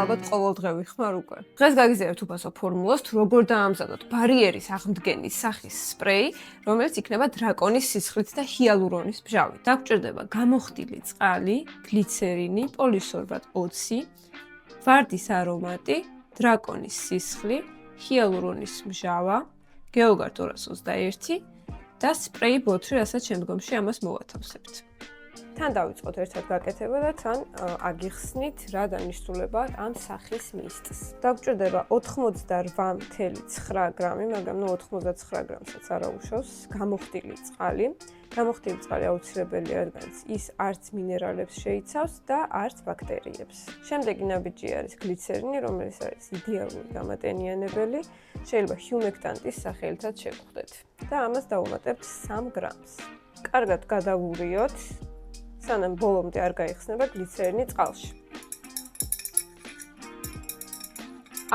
ალბათ ყოველდღე ვიხმარ უკვე. დღეს გაგიზიარებთ უფასო ფორმულას, თუ როგორ დაამზადოთ ბარიერის აღმდგენის სახის სპრეი, რომელიც იქნება დრაკონის სისხლით და ჰიალურონის მჟავით. დაგჭირდება გამოხდილი წყალი, გლიცერინი, პოლისორბატ 20, ვარდის არომატი, დრაკონის სისხლი, ჰიალურონის მჟავა, გეოგარდ 221 და სპრეი ბოთლი, რასაც შემდგომში ამას მოვათავსებთ. თან დავიწყოთ ერთად გაკეთება და თან აგიხსნით რა დანიშნულება ამ სახის მისტს. დაგჭირდება 88.9 გრამი, მაგრამ 99 გრამსაც არა უშავს, გამოხდილი წყალი. გამოხდილი წყალი აუცილებელია, რადგან ის არც მინერალებს შეიცავს და არც ბაქტერიებს. შემდეგი ნაბიჯი არის გლიცერინი, რომელიც არის იდეალური გამატენიანებელი, შეიძლება ჰიუმექტანტის სახელითაც შევხვდეთ და ამას დავუმატებთ 3 გრამს. კარგად გადავურიოთ, სანამ ბოლომდე არ გაიხსნება გლიცერინი წყალში.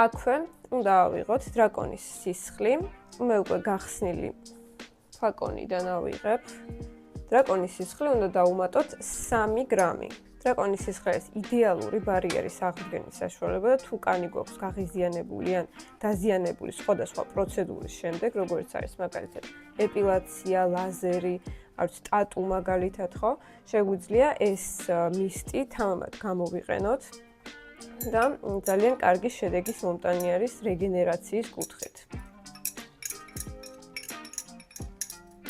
აქვე უნდა ავიღოთ დრაკონის სისხლი, მე უკვე გახსნილი ფლაკონიდან ავიღებ. დრაკონის სისხლი უნდა დავუმატოთ 3 გრამი. დრაკონის სისხლი არის იდეალური ბარიერის აღდგენის საშუალება და თუ კანი გვაქვს გაღიზიანებული ან დაზიანებული სხვადასხვა პროცედურის შემდეგ, როგორც არის მაგალითად ეპილაცია, ლაზერი, არც ტატუ მაგალითად, ხო? შეგვიძლია ეს მისტი თამამად გამოვიყენოთ და ძალიან კარგი შედეგის მომტანი არის რეგენერაციის კუთხით.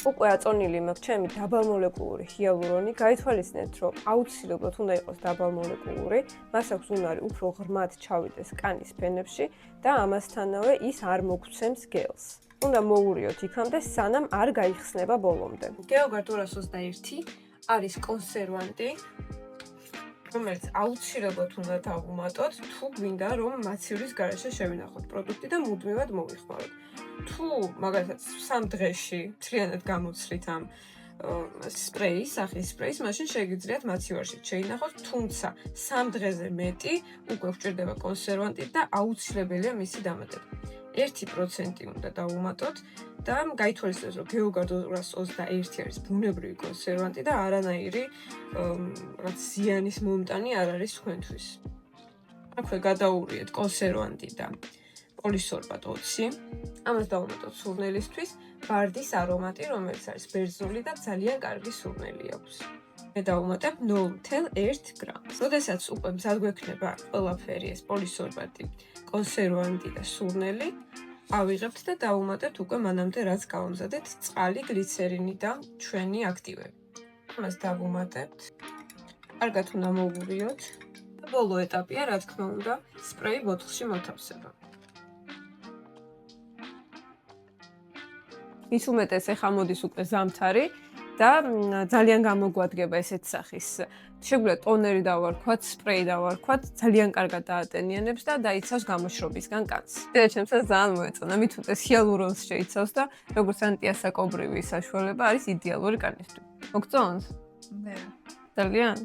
უკვე აწონილი მაქვს ჩემი დაბალმოლეკულური ჰიალურონი, გაითვალისწინეთ, რომ აუცილებლად უნდა იყოს დაბალმოლეკულური, მას აქვს უნარი უფრო ღრმად ჩავიდეს კანის ფენებში და ამასთანავე ის არ მოგვცემს გელს. უნდა მოურიოთ იქამდე, სანამ არ გაიხსნება ბოლომდე. გეოგარდ 221 არის კონსერვანტი, რომელიც აუცილებლად უნდა დავუმატოთ, თუ გვინდა, რომ მაცივრის გარეშე შევინახოთ პროდუქტი და მუდმივად მოვიხმაროთ. თუ მაგალითად 3 დღეში მთლიანად გამოცლით ამ სპრეის, სახის სპრეის, მაშინ შეგიძლიათ მაცივარში შეინახოთ, თუმცა 3 დღეზე მეტი უკვე გვჭირდება კონსერვანტი და აუცილებელია მისი დამატება. 1% უნდა დავუმატოთ და გაითვალისწინოთ, რომ გეოგარდ 221 არის ბუნებრივი კონსერვანტი და არანაირი რაც ზიანის მომტანი არ არის თქვენთვის. აქვე გადაურიეთ კონსერვანტი და პოლისორბატ 20. ამას დავუმატოთ სურნელისთვის ვარდის არომატი, რომელიც არის ბერძნული და ძალიან კარგი სურნელი აქვს. მე დავუმატებ 0.1 გრამს. როდესაც უკვე მზად გვექნება ყველაფერი ეს პოლისორბატი, კონსერვანტი და სურნელი, ავიღებთ და დავუმატებთ უკვე მანამდე რაც გავამზადეთ წყალი, გლიცერინი და ჩვენი აქტივები. ამას დავუმატებთ. კარგად უნდა მოვურიოთ. ბოლო ეტაპია, რა თქმა უნდა, სპრეი ბოთლში მოთავსება. ის უმეტეს ეხა მოდის უკვე ზამთარი და ძალიან გამოგვადგება ესეთ სახის. შეგვიძლია ტონერი დავარქვათ, სპრეი დავარქვათ, ძალიან კარგად დაატენიანებს და დაიცავს გამოშრობისგან კანს. ჩემსაც ძალიან მოეწონა, მით უმეტეს ჰიალურონს შეიცავს და როგორც ანტიასაკობრივი საშუალება არის იდეალური კანისთვის. მოგწონს? მე. ძალიან?